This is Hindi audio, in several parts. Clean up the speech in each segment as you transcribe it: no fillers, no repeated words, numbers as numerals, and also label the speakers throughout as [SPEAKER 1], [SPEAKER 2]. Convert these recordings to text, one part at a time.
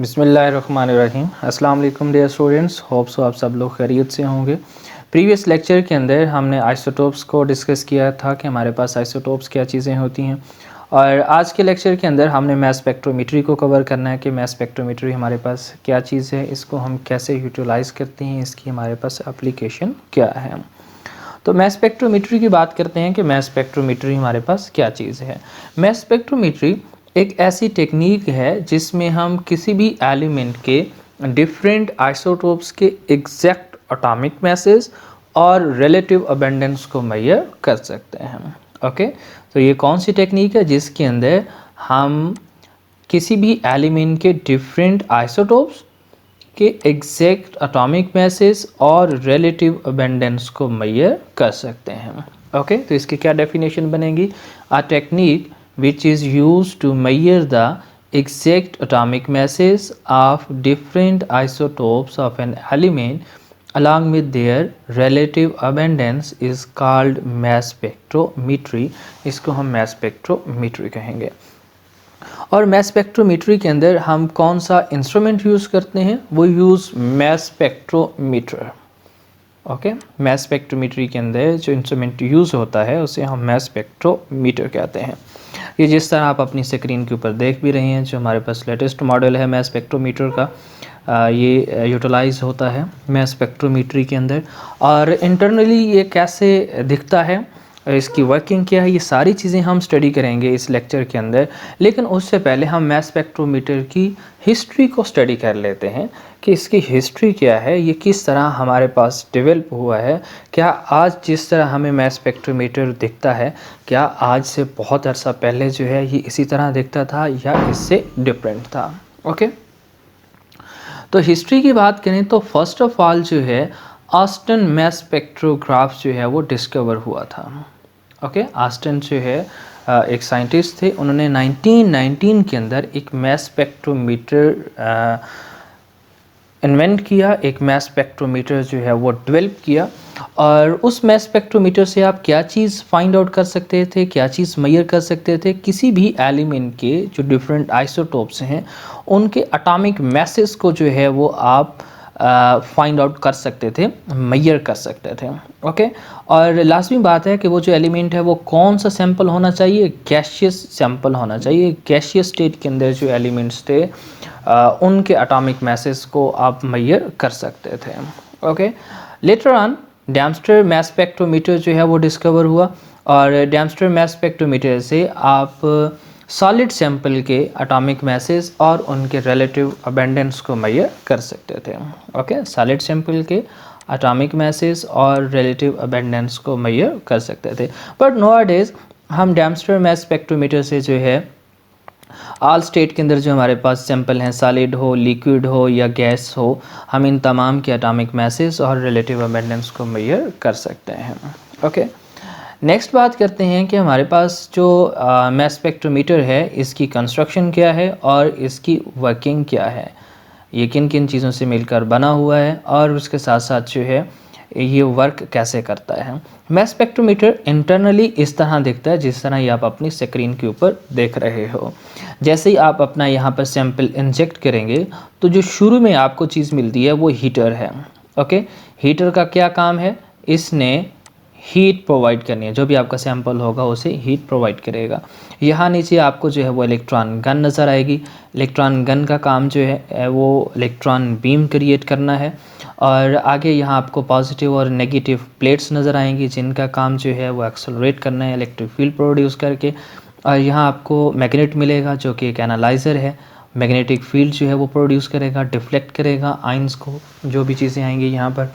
[SPEAKER 1] बिस्मिल्लाहिर्रहमानिर्रहीम। अस्सलाम वालेकुम डियर स्टूडेंट्स, होप सो आप सब लोग खैरियत से होंगे। प्रीवियस लेक्चर के अंदर हमने आइसोटोप्स को डिस्कस किया था कि हमारे पास आइसोटोप्स क्या चीज़ें होती हैं, और आज के लेक्चर के अंदर हमने मास स्पेक्ट्रोमेट्री को कवर करना है कि मास स्पेक्ट्रोमेट्री हमारे पास क्या चीज़ है, इसको हम कैसे यूटिलाइज़ करते हैं, इसकी हमारे पास एप्लीकेशन क्या है। तो मास स्पेक्ट्रोमेट्री की बात करते हैं कि मास स्पेक्ट्रोमेट्री हमारे पास क्या चीज़ है। मास स्पेक्ट्रोमेट्री एक ऐसी टेक्निक है जिसमें हम किसी भी एलिमेंट के डिफरेंट आइसोटोप्स के एग्जैक्ट एटॉमिक मैसेज और रिलेटिव अबेंडेंस को मेजर कर सकते हैं। ओके, तो ये कौन सी टेक्निक है जिसके अंदर हम किसी भी एलिमेंट के डिफरेंट आइसोटोप्स के एग्जैक्ट एटॉमिक मैसेज और रिलेटिव अबेंडेंस को मेजर कर सकते हैं। ओके, तो इसकी क्या डेफिनेशन बनेगी? A technique which is used to measure the exact atomic masses of different isotopes of an element along with their relative abundance is called mass spectrometry। इसको हम mass spectrometry कहेंगे। और mass spectrometry के अंदर हम कौन सा इंस्ट्रूमेंट यूज़ करते हैं? वो use mass spectrometer। Okay, mass spectrometry के अंदर जो इंस्ट्रूमेंट यूज़ होता है उसे हम mass spectrometer कहते हैं। ये जिस तरह आप अपनी स्क्रीन के ऊपर देख भी रहे हैं, जो हमारे पास लेटेस्ट मॉडल है मास स्पेक्ट्रोमीटर का, ये यूटिलाइज़ होता है मास स्पेक्ट्रोमेट्री के अंदर। और इंटरनली ये कैसे दिखता है, इसकी वर्किंग क्या है, ये सारी चीज़ें हम स्टडी करेंगे इस लेक्चर के अंदर। लेकिन उससे पहले हम मास स्पेक्ट्रोमीटर की हिस्ट्री को स्टडी कर लेते हैं कि इसकी हिस्ट्री क्या है, ये किस तरह हमारे पास डेवलप हुआ है। क्या आज जिस तरह हमें मास स्पेक्ट्रोमीटर दिखता है, क्या आज से बहुत अरसा पहले जो है ये इसी तरह दिखता था या इससे डिफरेंट था? ओके, तो हिस्ट्री की बात करें तो फर्स्ट ऑफ ऑल जो है ऑस्टन मास स्पेक्ट्रोग्राफ जो है वो डिस्कवर हुआ था। ओके, ऑस्टन जो है एक साइंटिस्ट थे, उन्होंने 1919 के अंदर एक मास स्पेक्ट्रोमीटर इन्वेंट किया, एक मास स्पेक्ट्रोमीटर जो है वो डेवलप किया। और उस मास स्पेक्ट्रोमीटर से आप क्या चीज़ फाइंड आउट कर सकते थे, क्या चीज़ मेजर कर सकते थे? किसी भी एलिमेंट के जो डिफरेंट आइसोटोप्स हैं उनके एटॉमिक मैसेज को जो है वो आप फाइंड आउट कर सकते थे, मेजर कर सकते थे। ओके, और लाजमी बात है कि वो जो एलिमेंट है वो कौन सा सैंपल होना चाहिए? गैशियस सैंपल होना चाहिए। गैशियस स्टेट के अंदर जो एलिमेंट्स थे उनके एटॉमिक मैसेज को आप मेजर कर सकते थे। Okay, later on Dempster mass spectrometer जो है वो डिस्कवर हुआ, और डैम्स्टर मास स्पेक्ट्रोमीटर से आप सॉलिड सैंपल के एटॉमिक मैसेज और उनके रिलेटिव अबेंडेंस को मेजर कर सकते थे। ओके, सॉलिड सैंपल के एटॉमिक मैसेज और रिलेटिव अबेंडेंस को मेजर कर सकते थे। बट नोअडेज हम डैम्स्टर मास स्पेक्ट्रोमीटर से जो है ऑल स्टेट के अंदर जो हमारे पास सैंपल हैं, सॉलिड हो, लिक्विड हो या गैस हो, हम इन तमाम के एटॉमिक मैसेज और रिलेटिव अबेंडेंस को मेजर कर सकते हैं। ओके, नेक्स्ट बात करते हैं कि हमारे पास जो मास स्पेक्ट्रोमीटर है इसकी कंस्ट्रक्शन क्या है और इसकी वर्किंग क्या है, ये किन किन चीज़ों से मिलकर बना हुआ है, और उसके साथ साथ जो है ये वर्क कैसे करता है। मास स्पेक्ट्रोमीटर इंटरनली इस तरह दिखता है जिस तरह ये आप अपनी स्क्रीन के ऊपर देख रहे हो। जैसे ही आप अपना यहाँ पर सैंपल इंजेक्ट करेंगे तो जो शुरू में आपको चीज़ मिलती है वो हीटर है। ओके, हीटर का क्या काम है? इसने हीट प्रोवाइड करनी है, जो भी आपका सैंपल होगा उसे हीट प्रोवाइड करेगा। यहाँ नीचे आपको जो है वो इलेक्ट्रॉन गन नज़र आएगी। इलेक्ट्रॉन गन का काम जो है वो इलेक्ट्रॉन बीम क्रिएट करना है। और आगे यहाँ आपको पॉजिटिव और नेगेटिव प्लेट्स नज़र आएंगी जिनका काम जो है वो एक्सेलरेट करना है इलेक्ट्रिक फील्ड प्रोड्यूस करके। और यहाँ आपको मैग्नेट मिलेगा जो कि एक एनालाइज़र है, मैग्नेटिक फील्ड जो है वो प्रोड्यूस करेगा, डिफ्लेक्ट करेगा आइंस को, जो भी चीज़ें आएंगी यहाँ पर,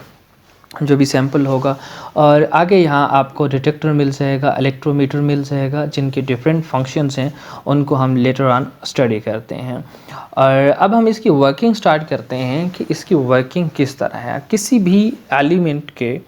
[SPEAKER 1] जो भी सैंपल होगा। और आगे यहाँ आपको डिटेक्टर मिल जाएगा, इलेक्ट्रोमीटर मिल जाएगा, जिनके डिफरेंट फंक्शंस हैं उनको हम लेटर ऑन स्टडी करते हैं। और अब हम इसकी वर्किंग स्टार्ट करते हैं कि इसकी वर्किंग किस तरह है। किसी भी एलिमेंट के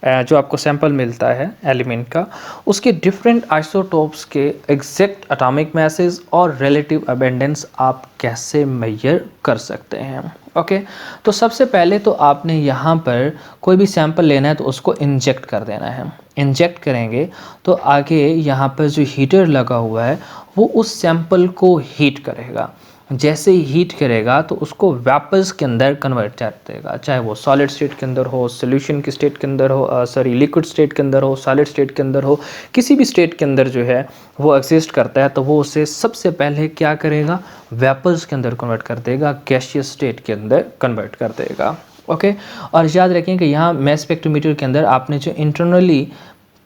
[SPEAKER 1] जो आपको सैंपल मिलता है एलिमेंट का, उसके डिफरेंट आइसोटोप्स के एग्जैक्ट एटॉमिक मैसेज और रिलेटिव अबेंडेंस आप कैसे मेजर कर सकते हैं। ओके, तो सबसे पहले तो आपने यहाँ पर कोई भी सैंपल लेना है तो उसको इंजेक्ट कर देना है। इंजेक्ट करेंगे तो आगे यहाँ पर जो हीटर लगा हुआ है वो उस सैंपल को हीट करेगा। जैसे ही हीट करेगा तो उसको वेपर्स के अंदर कन्वर्ट कर देगा, चाहे वो सॉलिड स्टेट के अंदर हो, सॉल्यूशन की स्टेट के अंदर हो, लिक्विड स्टेट के अंदर हो, सॉलिड स्टेट के अंदर हो, किसी भी स्टेट के अंदर जो है वो एग्जिस्ट करता है, तो वो उसे सबसे पहले क्या करेगा, वेपर्स के अंदर कन्वर्ट कर देगा, गैसियस स्टेट के अंदर कन्वर्ट कर देगा। ओके, और याद रखें कि यहाँ मास स्पेक्ट्रोमीटर के अंदर आपने जो इंटरनली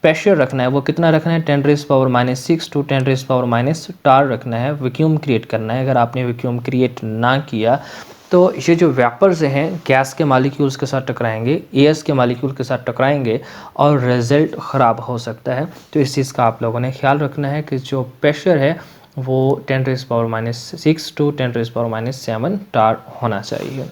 [SPEAKER 1] प्रेशर रखना है वो कितना रखना है, 10⁻⁶ टू 10⁻⁻⁴ रखना है, वैक्यूम क्रिएट करना है। अगर आपने वैक्यूम क्रिएट ना किया तो ये जो वेपर्स हैं गैस के मालिक्यूल्स के साथ टकराएंगे, एयर्स के मालिक्यूल के साथ टकराएंगे और रिजल्ट ख़राब हो सकता है। तो इस चीज़ का आप लोगों ने ख्याल रखना है कि जो प्रेशर है वो 10⁻⁶ टू 10⁻⁷ होना चाहिए।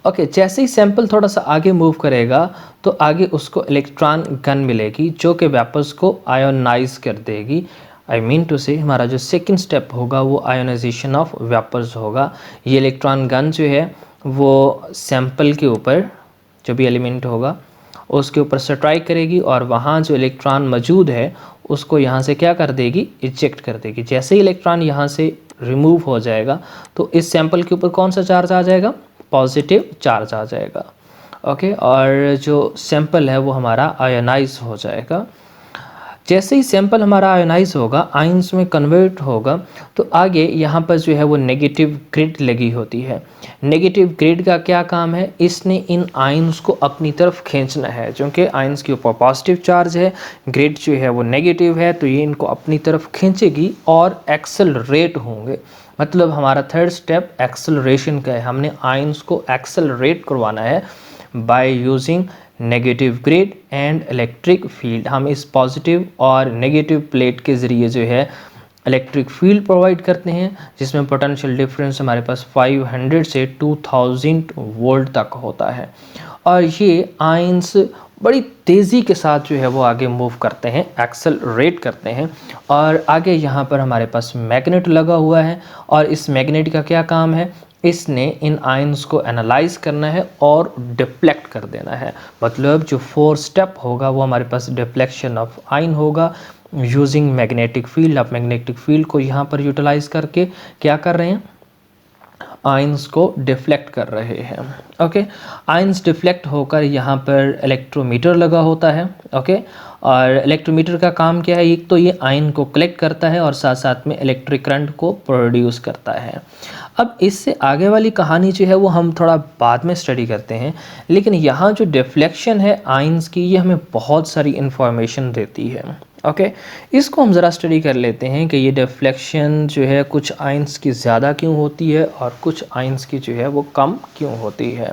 [SPEAKER 1] ओके, जैसे ही सैंपल थोड़ा सा आगे मूव करेगा तो आगे उसको इलेक्ट्रॉन गन मिलेगी जो कि वेपर्स को आयोनाइज कर देगी। आई मीन टू से हमारा जो सेकंड स्टेप होगा वो आयोनाइजेशन ऑफ वेपर्स होगा। ये इलेक्ट्रॉन गन जो है वो सैंपल के ऊपर जो भी एलिमेंट होगा उसके ऊपर स्ट्राइक करेगी और वहाँ जो इलेक्ट्रॉन मौजूद है उसको यहाँ से क्या कर देगी, इजेक्ट कर देगी। जैसे ही इलेक्ट्रॉन यहाँ से रिमूव हो जाएगा तो इस सैंपल के ऊपर कौन सा चार्ज आ जाएगा, पॉजिटिव चार्ज आ जाएगा। ओके, और जो सैंपल है वो हमारा आयोनाइज हो जाएगा। जैसे ही सैंपल हमारा आयोनाइज होगा, आयंस में कन्वर्ट होगा, तो आगे यहाँ पर जो है वो नेगेटिव ग्रिड लगी होती है। नेगेटिव ग्रिड का क्या काम है, इसने इन आयंस को अपनी तरफ खींचना है। क्योंकि आयंस के ऊपर पॉजिटिव चार्ज है, ग्रिड जो है वो नेगेटिव है, तो ये इनको अपनी तरफ खींचेगी और एक्सेलरेट होंगे। मतलब हमारा थर्ड स्टेप एक्सेलरेशन का है। हमने आयंस को एक्सेलरेट करवाना है by using negative grid and electric field. हम इस पॉजिटिव और नेगेटिव प्लेट के ज़रिए जो है इलेक्ट्रिक फील्ड प्रोवाइड करते हैं, जिसमें पोटेंशियल डिफरेंस हमारे पास 500 से 2000 वोल्ट तक होता है। और ये आयंस बड़ी तेज़ी के साथ जो है वो आगे मूव करते हैं, एक्सेलरेट करते हैं। और आगे यहाँ पर हमारे पास मैग्नेट लगा हुआ है और इस मैग्नेट का क्या काम है, इसने इन आयंस को एनालाइज करना है और डिफ्लेक्ट कर देना है। मतलब जो 4 स्टेप होगा वो हमारे पास डिफ्लेक्शन ऑफ आयन होगा यूजिंग मैग्नेटिक फील्ड। आप मैग्नेटिक फील्ड को यहाँ पर यूटिलाइज करके क्या कर रहे हैं, आयंस को डिफ्लेक्ट कर रहे हैं। ओके, आयंस डिफ्लेक्ट होकर यहाँ पर इलेक्ट्रोमीटर लगा होता है। ओके, और इलेक्ट्रोमीटर का काम क्या है, एक तो ये आयन को कलेक्ट करता है और साथ साथ में इलेक्ट्रिक करंट को प्रोड्यूस करता है। अब इससे आगे वाली कहानी जो है वो हम थोड़ा बाद में स्टडी करते हैं, लेकिन यहाँ जो डिफ्लेक्शन है आयंस की, ये हमें बहुत सारी इन्फॉर्मेशन देती है। ओके, इसको हम ज़रा स्टडी कर लेते हैं कि ये डिफ्लेक्शन जो है कुछ आयंस की ज़्यादा क्यों होती है और कुछ आयंस की जो है वो कम क्यों होती है।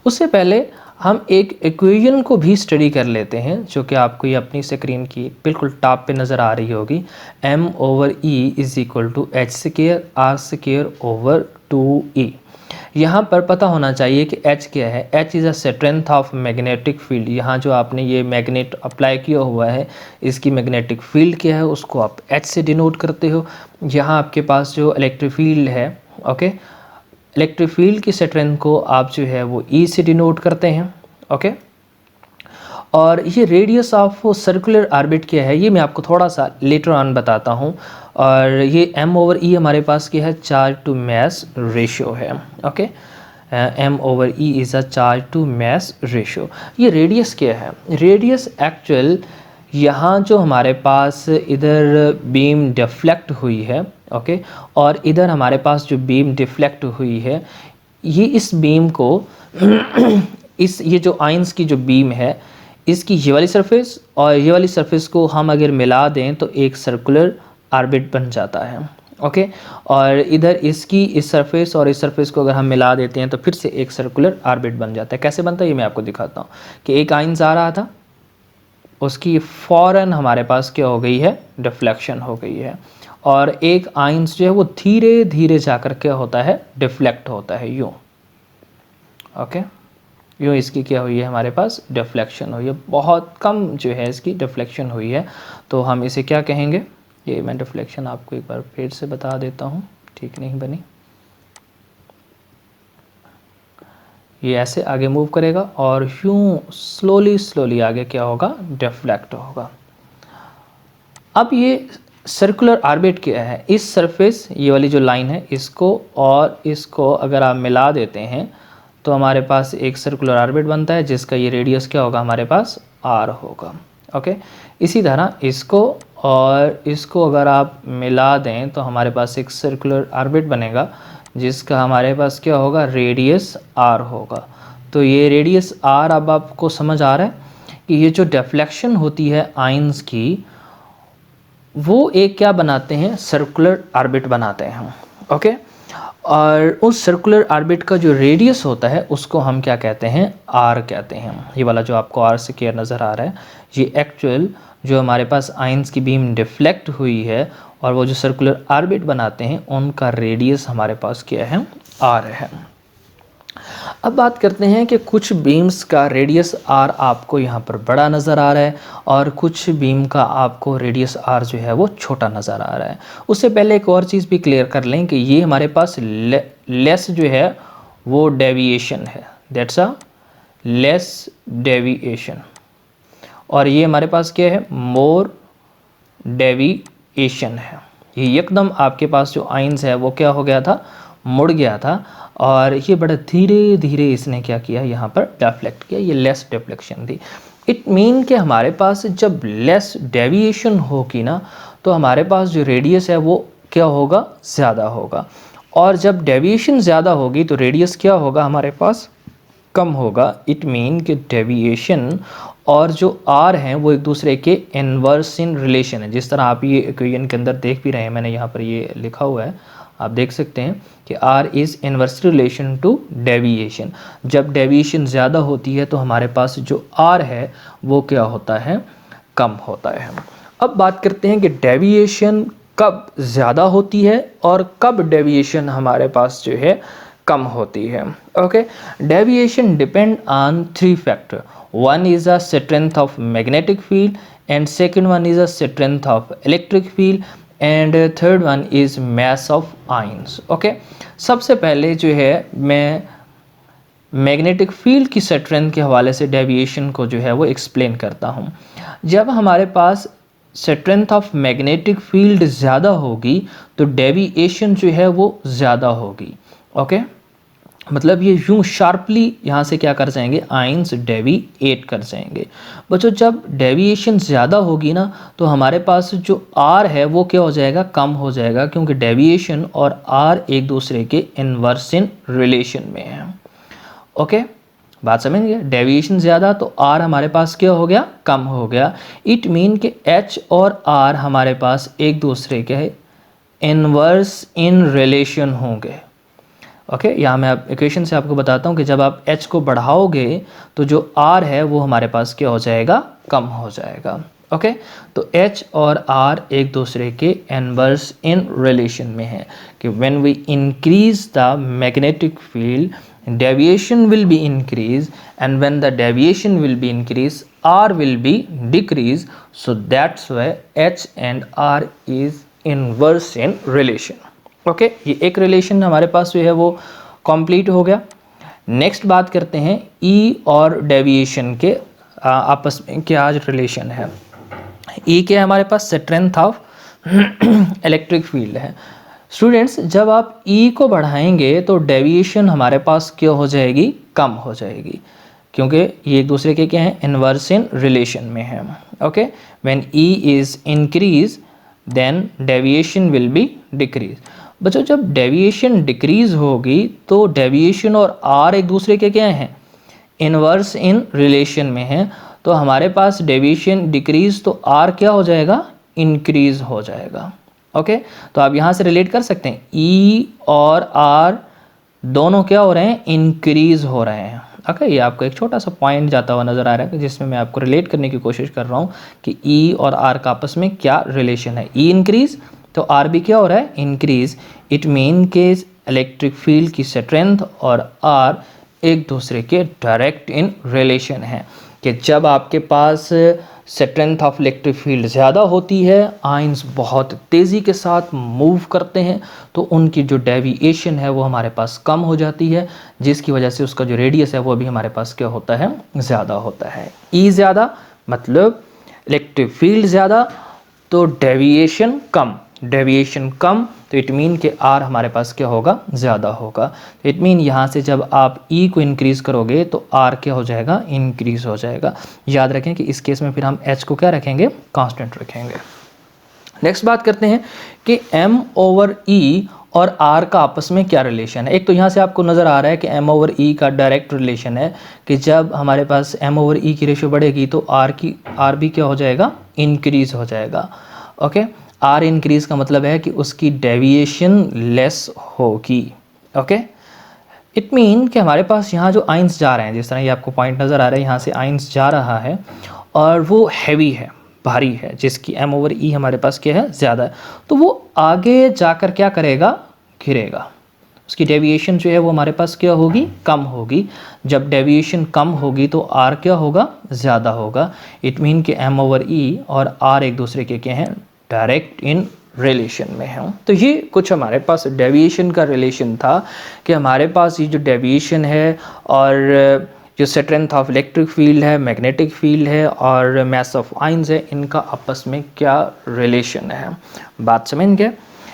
[SPEAKER 1] उससे पहले हम एक इक्वेशन को भी स्टडी कर लेते हैं जो कि आपको ये अपनी स्क्रीन की बिल्कुल टॉप पे नज़र आ रही होगी। m/e = h²r²/2e। यहाँ पर पता होना चाहिए कि h क्या है। h is a strength of magnetic field. यहाँ जो आपने ये मैग्नेट अप्लाई किया हुआ है इसकी मैग्नेटिक फील्ड क्या है उसको आप h से डिनोट करते हो। यहाँ आपके पास जो इलेक्ट्रिक फील्ड है, ओके, इलेक्ट्रिक फील्ड की स्ट्रेंथ को आप जो है वो E से डिनोट करते हैं। ओके, और ये रेडियस ऑफ सर्कुलर ऑर्बिट क्या है ये मैं आपको थोड़ा सा लेटर ऑन बताता हूँ। और ये m/e हमारे पास क्या है, चार्ज टू मास रेशियो है। Okay, m/e is a charge to mass ratio. ये रेडियस क्या है, रेडियस एक्चुअल यहाँ जो हमारे पास इधर बीम डिफ्लेक्ट हुई है, ओके, और इधर हमारे पास जो बीम डिफ्लेक्ट हुई है, ये इस बीम को ये जो आयंस की जो बीम है इसकी ये वाली सरफेस और ये वाली सरफेस को हम अगर मिला दें तो एक सर्कुलर ऑर्बिट बन जाता है। ओके, और इधर इसकी इस सरफेस और इस सरफेस को अगर हम मिला देते हैं तो फिर से एक सर्कुलर ऑर्बिट बन जाता है। कैसे बनता है ये मैं आपको दिखाता हूँ कि एक आयंस आ रहा था, उसकी फ़ौरन हमारे पास क्या हो गई है, डिफ्लेक्शन हो गई है। और एक आयंस जो है वो धीरे धीरे जाकर क्या होता है, डिफ्लेक्ट होता है यूँ। ओके, यूँ इसकी क्या हुई है, हमारे पास डिफ्लेक्शन हुई है। बहुत कम जो है इसकी डिफ्लेक्शन हुई है, तो हम इसे क्या कहेंगे, ये मैं डिफ्लेक्शन आपको एक बार फिर से बता देता हूँ, ठीक नहीं बनी। ये ऐसे आगे मूव करेगा और यूँ स्लोली स्लोली आगे क्या होगा, डिफ्लेक्ट होगा। अब ये सर्कुलर ऑर्बिट क्या है, इस सरफेस ये वाली जो लाइन है इसको और इसको अगर आप मिला देते हैं तो हमारे पास एक सर्कुलर ऑर्बिट बनता है जिसका ये रेडियस क्या होगा, हमारे पास r होगा। ओके, इसी तरह इसको और इसको अगर आप मिला दें तो हमारे पास एक सर्कुलर ऑर्बिट बनेगा जिसका हमारे पास क्या होगा, रेडियस r होगा। तो ये रेडियस r अब आपको समझ आ रहा है कि ये जो डिफ्लेक्शन होती है आयंस की वो एक क्या बनाते हैं, सर्कुलर ऑर्बिट बनाते हैं। ओके, और उस सर्कुलर ऑर्बिट का जो रेडियस होता है उसको हम क्या कहते हैं, r कहते हैं। ये वाला जो आपको r से केयर नज़र आ रहा है ये एक्चुअल जो हमारे पास आयंस की बीम डिफ्लेक्ट हुई है और वो जो सर्कुलर ऑर्बिट बनाते हैं उनका रेडियस हमारे पास क्या है, r है। अब बात करते हैं कि कुछ बीम्स का रेडियस r आपको यहाँ पर बड़ा नज़र आ रहा है और कुछ बीम का आपको रेडियस r जो है वो छोटा नज़र आ रहा है। उससे पहले एक और चीज़ भी क्लियर कर लें कि ये हमारे पास लेस जो है वो डेविएशन है, दैट्स अ लेस डेविएशन, और ये हमारे पास क्या है, मोर डेविएशन है। ये एकदम आपके पास जो आयंस है वो क्या हो गया था, मुड़ गया था और ये बड़ा धीरे धीरे इसने क्या किया, यहाँ पर डिफ्लेक्ट किया। ये लेस डिफ्लेक्शन थी। इट मीन कि हमारे पास जब लेस डेविएशन होगी ना तो हमारे पास जो रेडियस है वो क्या होगा, ज़्यादा होगा, और जब डेविएशन ज़्यादा होगी तो रेडियस क्या होगा, हमारे पास कम होगा। इट मीन कि डेविएशन और जो r हैं वो एक दूसरे के इन्वर्स इन रिलेशन है। जिस तरह आप ये इक्वेशन के अंदर देख भी रहे हैं, मैंने यहाँ पर ये लिखा हुआ है, आप देख सकते हैं कि r is inverse relation to deviation. जब डेविएशन ज़्यादा होती है तो हमारे पास जो r है वो क्या होता है, कम होता है। अब बात करते हैं कि डेविएशन कब ज़्यादा होती है और कब डेविएशन हमारे पास जो है कम होती है। Okay, deviation depend on 3 factor. One is a strength of magnetic field and second one is a strength of electric field and third one is mass of ions. Okay, सबसे पहले जो है मैं मैग्नेटिक फील्ड की स्ट्रेंथ के हवाले से डेविएशन को जो है वो एक्सप्लेन करता हूँ। जब हमारे पास स्ट्रेंथ ऑफ मैग्नेटिक फील्ड ज़्यादा होगी तो डेविएशन जो है वो ज़्यादा होगी। ओके, मतलब ये यूं शार्पली यहाँ से क्या कर जाएंगे, आयंस डेविएट कर जाएंगे। बच्चों जब डेविएशन ज़्यादा होगी ना तो हमारे पास जो r है वो क्या हो जाएगा, कम हो जाएगा, क्योंकि डेविएशन और r एक दूसरे के इन्वर्स इन रिलेशन में है। ओके, बात समझ गए, डेविएशन ज़्यादा तो r हमारे पास क्या हो गया, कम हो गया। इट मीन कि h और r हमारे पास एक दूसरे के इन्वर्स इन रिलेशन होंगे। ओके, यहाँ मैं आप इक्वेशन से आपको बताता हूँ कि जब आप h को बढ़ाओगे तो जो r है वो हमारे पास क्या हो जाएगा, कम हो जाएगा। ओके, तो h और r एक दूसरे के इन्वर्स इन रिलेशन में है कि when we increase the magnetic field deviation will be increase and when the deviation will be increase r will be decrease, so that's why h and r is inverse in relation. Okay, ये एक रिलेशन हमारे पास जो है वो कंप्लीट हो गया। नेक्स्ट बात करते हैं ई और डेविएशन के आपस में क्या रिलेशन है। ई क्या है, हमारे पास स्ट्रेंथ ऑफ इलेक्ट्रिक फील्ड है। स्टूडेंट्स जब आप ई को बढ़ाएंगे तो डेविएशन हमारे पास क्या हो जाएगी, कम हो जाएगी, क्योंकि ये एक दूसरे के क्या हैं, इन्वर्स इन रिलेशन में है। Okay, when E is increase then deviation will be decrease. बच्चों जब डेविएशन डिक्रीज होगी तो डेविएशन और r एक दूसरे के क्या हैं, इन्वर्स इन रिलेशन में है, तो हमारे पास डेविएशन डिक्रीज तो r क्या हो जाएगा, इंक्रीज हो जाएगा। ओके, तो आप यहाँ से रिलेट कर सकते हैं e और r दोनों क्या हो रहे हैं, इंक्रीज हो रहे हैं। ओके, ये आपको एक छोटा सा पॉइंट जाता हुआ नज़र आ रहा है जिसमें मैं आपको रिलेट करने की कोशिश कर रहा हूँ कि e और r का आपस में क्या रिलेशन है। e इंक्रीज तो r भी क्या हो रहा है, इंक्रीज। इट मीन के इलेक्ट्रिक फील्ड की स्ट्रेंथ और r एक दूसरे के डायरेक्ट इन रिलेशन है कि जब आपके पास स्ट्रेंथ ऑफ इलेक्ट्रिक फील्ड ज़्यादा होती है, आयंस बहुत तेज़ी के साथ मूव करते हैं, तो उनकी जो डेविएशन है वो हमारे पास कम हो जाती है, जिसकी वजह से उसका जो रेडियस है वो भी हमारे पास क्या होता है, ज़्यादा होता है। ई ज़्यादा मतलब इलेक्ट्रिक फील्ड ज़्यादा, तो डेविएशन कम तो इट मीन कि R हमारे पास क्या होगा, ज़्यादा होगा। इट मीन यहाँ से जब आप E को इंक्रीज़ करोगे तो R क्या हो जाएगा, इंक्रीज़ हो जाएगा। याद रखें कि इस केस में फिर हम H को क्या रखेंगे, कांस्टेंट रखेंगे। नेक्स्ट बात करते हैं कि M/E और R का आपस में क्या रिलेशन है। एक तो यहाँ से आपको नज़र आ रहा है कि M/E का डायरेक्ट रिलेशन है कि जब हमारे पास M/E की रेशियो बढ़ेगी तो R भी क्या हो जाएगा, इंक्रीज़ हो जाएगा। ओके, R इंक्रीज़ का मतलब है कि उसकी डेविएशन लेस होगी। ओके, इट मीन कि हमारे पास यहाँ जो आइंस जा रहे हैं, जिस तरह ये आपको पॉइंट नज़र आ रहा है, यहाँ से आइंस जा रहा है और वो हैवी है, भारी है, जिसकी M/E हमारे पास क्या है, ज़्यादा है, तो वो आगे जाकर क्या करेगा, घिरेगा। उसकी डेविएशन जो है वो हमारे पास क्या होगी, कम होगी। जब डेविएशन कम होगी तो R क्या होगा, ज़्यादा होगा। इट मीन कि M/E और R एक दूसरे के क्या हैं, डायरेक्ट इन रिलेशन में है। तो ये कुछ हमारे पास डेविएशन का रिलेशन था कि हमारे पास ये जो डेविएशन है और जो स्ट्रेंथ ऑफ इलेक्ट्रिक फील्ड है, मैग्नेटिक फील्ड है और मास ऑफ आयंस है, इनका आपस में क्या रिलेशन है। बात समझ गए।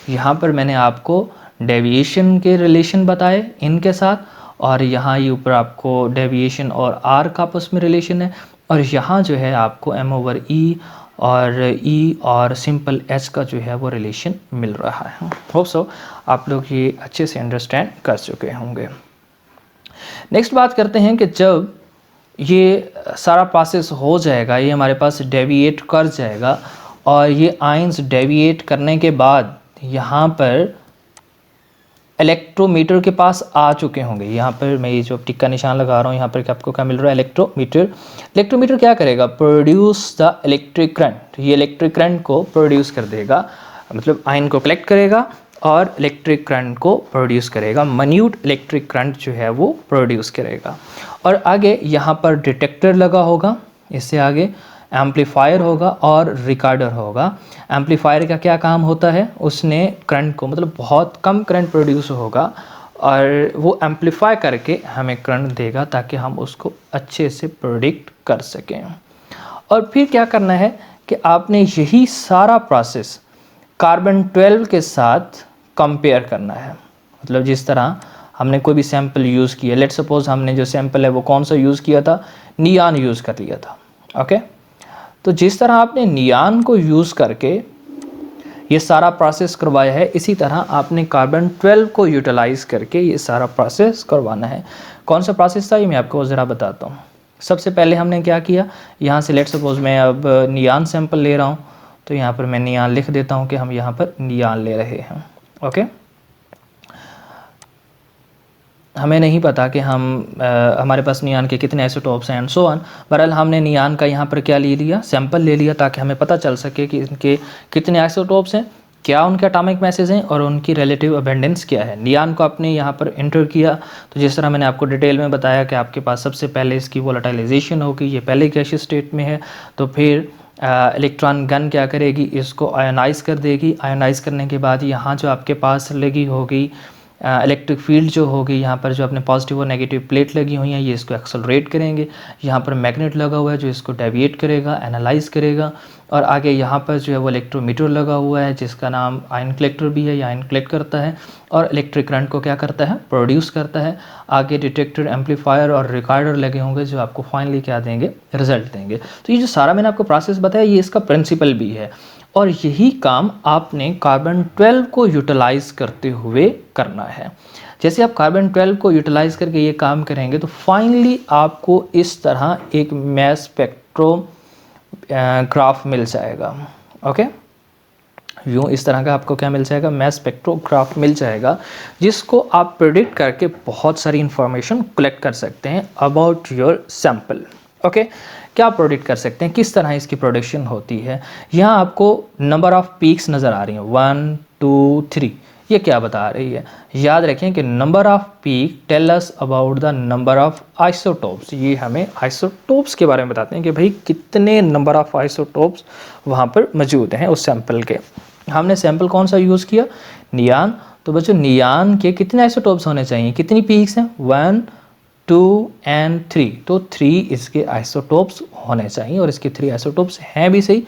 [SPEAKER 1] यहाँ पर मैंने आपको डेविएशन के रिलेशन बताए इनके साथ, और यहाँ ये ऊपर आपको डेविएशन और R का आपस में रिलेशन है, और यहाँ जो है आपको M/E और E और सिंपल H का जो है वो रिलेशन मिल रहा है। होप सो आप लोग ये अच्छे से अंडरस्टैंड कर चुके होंगे। नेक्स्ट बात करते हैं कि जब ये सारा प्रोसेस हो जाएगा, ये हमारे पास डेविएट कर जाएगा और ये आयंस डेविएट करने के बाद यहाँ पर इलेक्ट्रोमीटर के पास आ चुके होंगे। यहाँ पर मैं ये जो टिक का निशान लगा रहा हूँ, यहाँ पर आपको क्या मिल रहा है, इलेक्ट्रोमीटर क्या करेगा, प्रोड्यूस द इलेक्ट्रिक करंट। ये इलेक्ट्रिक करंट को प्रोड्यूस कर देगा, मतलब आयन को कलेक्ट करेगा और इलेक्ट्रिक करंट को प्रोड्यूस करेगा, मन्यूट इलेक्ट्रिक करंट जो है वो प्रोड्यूस करेगा। और आगे यहाँ पर डिटेक्टर लगा होगा, इससे आगे एम्पलीफायर होगा और रिकॉर्डर होगा। एम्पलीफायर का क्या काम होता है, उसने करंट को, मतलब बहुत कम करंट प्रोड्यूस होगा और वो एम्पलीफाई करके हमें करंट देगा ताकि हम उसको अच्छे से प्रोडिक्ट कर सकें। और फिर क्या करना है कि आपने यही सारा प्रोसेस कार्बन 12 के साथ कंपेयर करना है। मतलब जिस तरह हमने कोई भी सैंपल यूज़ किया, लेट्स सपोज हमने जो सैंपल है वो कौन सा यूज़ किया था, नियान यूज़ कर लिया था। ओके, तो जिस तरह आपने नियान को यूज़ करके ये सारा प्रोसेस करवाया है, इसी तरह आपने कार्बन 12 को यूटिलाइज़ करके ये सारा प्रोसेस करवाना है। कौन सा प्रोसेस था ये मैं आपको ज़रा बताता हूँ। सबसे पहले हमने क्या किया, यहाँ से लेट्स सपोज मैं अब नियान सैंपल ले रहा हूँ, तो यहाँ पर मैं नियान लिख देता हूँ कि हम यहाँ पर नियान ले रहे हैं। ओके, हमें नहीं पता कि हमारे पास नियान के कितने आइसोटोप्स हैं एंड सो ऑन। बहरहाल हमने नियान का यहाँ पर क्या ले लिया, सैंपल ले लिया, ताकि हमें पता चल सके कि इनके कितने आइसोटोप्स हैं, क्या उनके एटॉमिक मैसेज हैं और उनकी रिलेटिव अबेंडेंस क्या है। नियान को आपने यहाँ पर इंटर किया, तो जिस तरह मैंने आपको डिटेल में बताया कि आपके पास सबसे पहले इसकी वोलेटाइलाइजेशन होगी, ये पहले गैसियस स्टेट में है, तो फिर इलेक्ट्रॉन गन क्या करेगी, इसको आयोनाइज़ कर देगी। आयोनाइज करने के बाद यहाँ जो आपके पास लगी होगी इलेक्ट्रिक फील्ड जो होगी, यहाँ पर जो अपने पॉजिटिव और नेगेटिव प्लेट लगी हुई हैं, ये इसको एक्सेलरेट करेंगे। यहाँ पर मैग्नेट लगा हुआ है जो इसको डेविएट करेगा, एनालाइज करेगा। और आगे यहाँ पर जो है वो इलेक्ट्रोमीटर लगा हुआ है जिसका नाम आयन कलेक्टर भी है, ये आयन कलेक्ट करता है और इलेक्ट्रिक करंट को क्या करता है, प्रोड्यूस करता है। आगे डिटेक्टर, एम्पलीफायर और रिकॉर्डर लगे होंगे जो आपको फाइनली क्या देंगे, रिजल्ट देंगे। तो ये जो सारा मैंने आपको प्रोसेस बताया, ये इसका प्रिंसिपल भी है और यही काम आपने कार्बन 12 को यूटिलाइज़ करते हुए करना है। जैसे आप कार्बन 12 को यूटिलाइज़ करके ये काम करेंगे तो फाइनली आपको इस तरह एक मास स्पेक्ट्रोग्राफ मिल जाएगा। ओके, यूँ इस तरह का आपको क्या मिल जाएगा, मास स्पेक्ट्रोग्राफ मिल जाएगा, जिसको आप प्रेडिक्ट करके बहुत सारी इंफॉर्मेशन कलेक्ट कर सकते हैं अबाउट योर सैंपल। ओके, क्या प्रोडिक्ट कर सकते हैं, किस तरह इसकी प्रोडक्शन होती है। यहाँ आपको नंबर ऑफ़ पीक्स नज़र आ रही हैं 1 2 3, ये क्या बता रही है। याद रखें कि number of peak tell us about the number of isotopes. ये हमें आइसोटोप्स के बारे में बताते हैं कि भाई कितने नंबर ऑफ़ आइसोटोप्स वहाँ पर मौजूद हैं उस सैंपल के। हमने सैंपल कौन सा यूज़ किया, नियान। तो बच्चों नियान के कितने आइसोटोप्स होने चाहिए, कितनी पीक्स हैं, 1 2 एंड 3, तो 3 इसके आइसोटोप्स होने चाहिए और इसके 3 आइसोटोप्स हैं भी सही।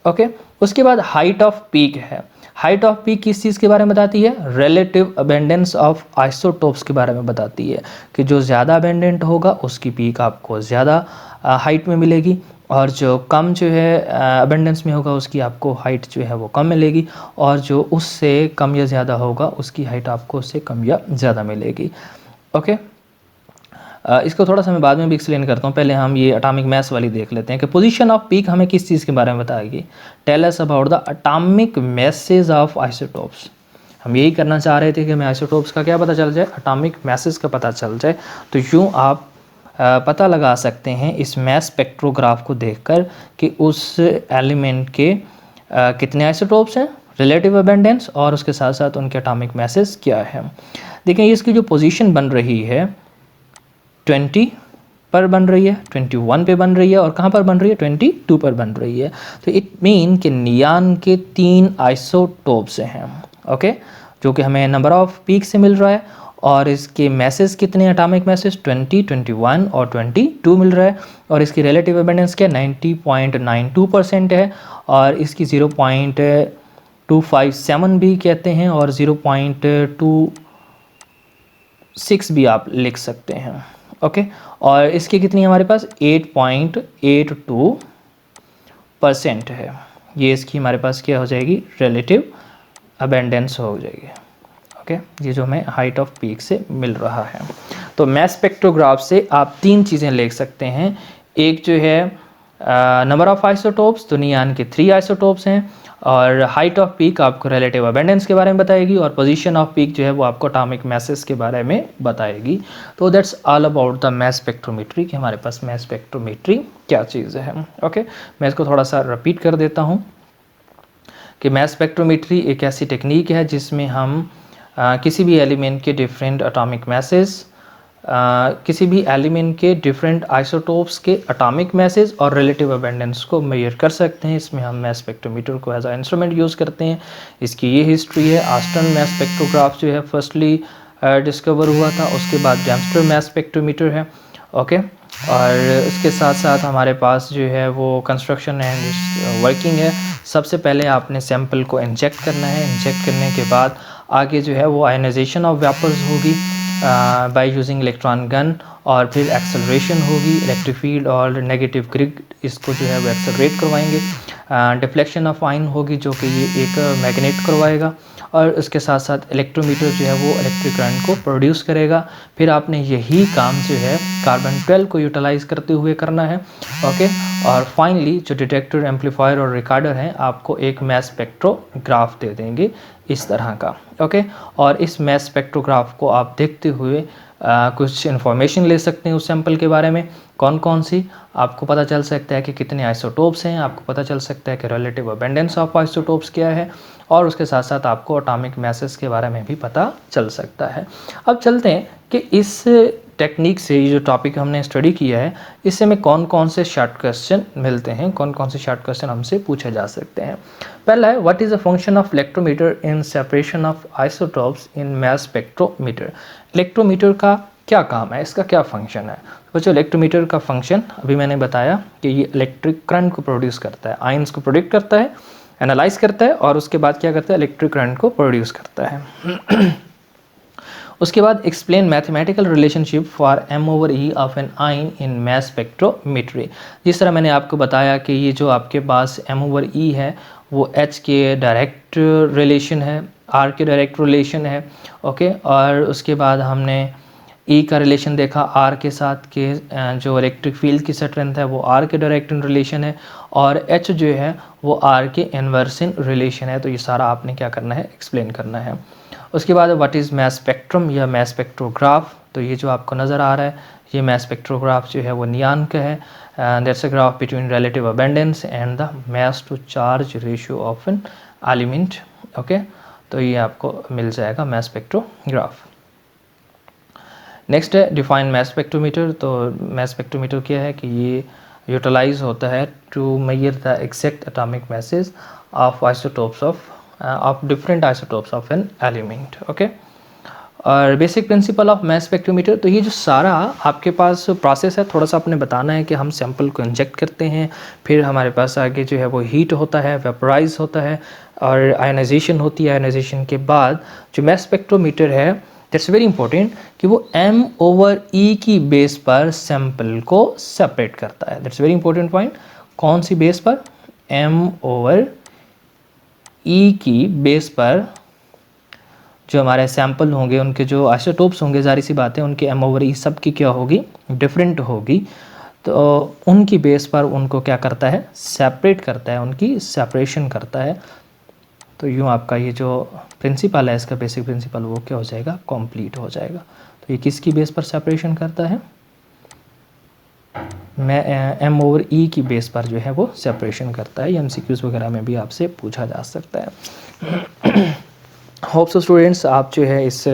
[SPEAKER 1] ओके। उसके बाद हाइट ऑफ पीक है। हाइट ऑफ पीक किस चीज़ के बारे में बताती है? रिलेटिव अबेंडेंस ऑफ आइसोटोप्स के बारे में बताती है कि जो ज़्यादा अबेंडेंट होगा उसकी पीक आपको ज़्यादा हाइट में मिलेगी, और जो कम जो है अबेंडेंस में होगा उसकी आपको हाइट जो है वो कम मिलेगी, और जो उससे कम या ज़्यादा होगा उसकी हाइट आपको उससे कम या ज़्यादा मिलेगी। ओके। इसको थोड़ा सा मैं बाद में भी एक्सप्लेन करता हूँ, पहले हम ये एटॉमिक मास वाली देख लेते हैं कि पोजीशन ऑफ पीक हमें किस चीज़ के बारे में बताएगी। Tell us about the atomic masses of isotopes. हम यही करना चाह रहे थे कि हमें आइसोटोप्स का क्या पता चल जाए, एटॉमिक मैसेज का पता चल जाए। तो यूँ आप पता लगा सकते हैं इस मैस स्पेक्ट्रोग्राफ को देखकर कि उस एलिमेंट के कितने आइसोटोप्स हैं, रिलेटिव अबेंडेंस, और उसके साथ साथ उनके एटॉमिक मैसेज क्या है। देखें इसकी जो पोजीशन बन रही है 20 पर बन रही है, 21 पे बन रही है, और कहाँ पर बन रही है? 22 पर बन रही है। तो इट मीन कि नियान के 3 आइसोटोप्स हैं। ओके, जो कि हमें नंबर ऑफ पीक से मिल रहा है, और इसके मैसेज कितने एटॉमिक मैसेज 20, 21 और 22 मिल रहा है, और इसकी रिलेटिव अबेंडेंस क्या 90.92% है, और इसकी 0.257 भी कहते हैं, और 0.26 भी आप लिख सकते हैं। ओके, और इसकी कितनी हमारे पास 8.82% है। ये इसकी हमारे पास क्या हो जाएगी? रिलेटिव अबेंडेंस हो जाएगी। ओके, ये जो हमें हाइट ऑफ पीक से मिल रहा है। तो मैस स्पेक्ट्रोग्राफ से आप 3 चीज़ें लिख सकते हैं। एक जो है नंबर ऑफ आइसोटोप्स, तो नियान के 3 आइसोटोप्स हैं, और हाइट ऑफ पीक आपको रिलेटिव अबेंडेंस के बारे में बताएगी, और पोजीशन ऑफ पीक जो है वो आपको एटॉमिक मैसेज के बारे में बताएगी। तो that's all about the mass spectrometry कि हमारे पास मैस स्पेक्ट्रोमेट्री क्या चीज़ है। ओके, मैं इसको थोड़ा सा रिपीट कर देता हूँ कि मैस स्पेक्ट्रोमेट्री एक ऐसी टेक्निक है जिसमें हम किसी भी एलिमेंट के डिफरेंट एटॉमिक मैसेज, किसी भी एलिमेंट के डिफरेंट आइसोटोप्स के एटॉमिक मैसेज और रिलेटिव अबेंडेंस को मेजर कर सकते हैं। इसमें हम मैस स्पेक्ट्रोमीटर को एज अ इंस्ट्रूमेंट यूज़ करते हैं। इसकी ये हिस्ट्री है। ऑस्टन मैस स्पेक्ट्रोग्राफ जो है फर्स्टली डिस्कवर हुआ था, उसके बाद जेम्स्टर मैस स्पेक्ट्रोमीटर है। ओके, और इसके साथ साथ हमारे पास जो है वो कंस्ट्रक्शन एंड वर्किंग है। सबसे पहले आपने सैंपल को इंजेक्ट करना है। इंजेक्ट करने के बाद आगे जो है वो आयनाइजेशन ऑफ वेपर्स होगी बाय यूजिंग इलेक्ट्रॉन गन, और फिर एक्सेलरेशन होगी, इलेक्ट्रिक फील्ड और नेगेटिव ग्रिड इसको जो है वो एक्सेलरेट करवाएंगे। डिफ्लेक्शन ऑफ आयन होगी जो कि ये एक मैग्नेट करवाएगा, और उसके साथ साथ इलेक्ट्रोमीटर जो है वो इलेक्ट्रिक करंट को प्रोड्यूस करेगा। फिर आपने यही काम जो है कार्बन 12 को यूटिलाइज़ करते हुए करना है। ओके, और फाइनली जो डिटेक्टर, एम्पलीफायर और रिकॉर्डर हैं आपको एक मैस स्पेक्ट्रोग्राफ दे देंगे इस तरह का। ओके, और इस मैस स्पेक्ट्रोग्राफ को आप देखते हुए कुछ इन्फॉर्मेशन ले सकते हैं उस सैंपल के बारे में। कौन कौन सी आपको पता चल सकता है कि कितने आइसोटोप्स हैं, आपको पता चल सकता है कि रिलेटिव अबेंडेंस ऑफ आइसोटोप्स क्या है, और उसके साथ साथ आपको एटॉमिक मैसेज के बारे में भी पता चल सकता है। अब चलते हैं कि इस टेक्निक से, ये जो टॉपिक हमने स्टडी किया है, इससे हमें कौन कौन से शॉर्ट क्वेश्चन मिलते हैं, कौन कौन से शॉर्ट क्वेश्चन हमसे पूछे जा सकते हैं। पहला है, what is the function of electrometer in separation of isotopes in mass spectrometer. Electrometer का क्या काम है, इसका क्या फंक्शन है। बच्चों, इलेक्ट्रोमीटर का फंक्शन अभी मैंने बताया कि ये इलेक्ट्रिक करंट को प्रोड्यूस करता है, आयंस को प्रोडिक्ट करता है, एनालाइज करता है, और उसके बाद क्या करता है, इलेक्ट्रिक करंट को प्रोड्यूस करता है। उसके बाद explain mathematical relationship for m/e of an ion in mass spectrometry. जिस तरह मैंने आपको बताया कि ये जो आपके पास m/e है वो h के डायरेक्ट रिलेशन है, r के डायरेक्ट रिलेशन है। ओके, और उसके बाद हमने E का रिलेशन देखा R के साथ के जो इलेक्ट्रिक फील्ड की स्ट्रेंथ है वो R के डायरेक्ट इन रिलेशन है, और H जो है वो R के इन्वर्स इन रिलेशन है। तो ये सारा आपने क्या करना है, एक्सप्लेन करना है। उसके बाद व्हाट इज़ मैस स्पेक्ट्रम या मैस स्पेक्ट्रोग्राफ। तो ये जो आपको नज़र आ रहा है ये मैस स्पेक्ट्रोग्राफ जो है वो नियान का है। That's a graph between relative abundance and the mass to charge ratio of an element. Okay, तो ये आपको मिल जाएगा मैस स्पेक्ट्रोग्राफ। नेक्स्ट है डिफाइन मैस स्पेक्ट्रोमीटर। तो मैस स्पेक्ट्रोमीटर क्या है कि ये यूटिलाइज होता है to measure the exact atomic masses of isotopes of different isotopes of an element. Okay, और basic principle of mass spectrometer. तो ये जो सारा आपके पास प्रोसेस है, थोड़ा सा आपने बताना है कि हम सैंपल को इंजेक्ट करते हैं, फिर हमारे पास आगे जो है वो हीट होता है, वेपोराइज होता है और आयनाइजेशन होती है। आयनाइजेशन के बाद जो मास स्पेक्ट्रोमीटर है दैट्स वेरी इंपॉर्टेंट कि वो m/e की बेस पर सैंपल को सेपरेट करता है। That's very important point. कौन सी बेस पर? m/e की बेस पर जो हमारे सैंपल होंगे, उनके जो आइसोटोप्स होंगे, जारी सी बात है उनके m/e सब की क्या होगी? डिफरेंट होगी। तो उनकी बेस पर उनको क्या करता है? सेपरेट करता है, उनकी सेपरेशन करता है। तो यूँ आपका ये जो प्रिंसिपल है, इसका बेसिक प्रिंसिपल वो क्या हो जाएगा? कंप्लीट हो जाएगा। तो ये किसकी बेस पर सेपरेशन करता है? m/e की बेस पर जो है वो सेपरेशन करता है। ये MCQs वगैरह में भी आपसे पूछा जा सकता है। होप सो स्टूडेंट्स आप जो है इस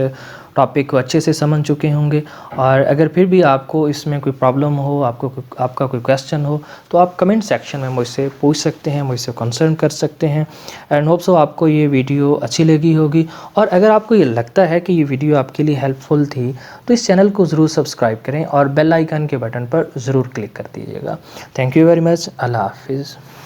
[SPEAKER 1] टॉपिक को अच्छे से समझ चुके होंगे, और अगर फिर भी आपको इसमें कोई प्रॉब्लम हो, आपका कोई क्वेश्चन हो, तो आप कमेंट सेक्शन में मुझसे पूछ सकते हैं, मुझसे कंसर्न कर सकते हैं। एंड होप सो आपको ये वीडियो अच्छी लगी होगी, और अगर आपको ये लगता है कि ये वीडियो आपके लिए हेल्पफुल थी तो इस चैनल को ज़रूर सब्सक्राइब करें और बेल आइकन के बटन पर ज़रूर क्लिक कर दीजिएगा। Thank you very much. अल्लाह हाफिज़।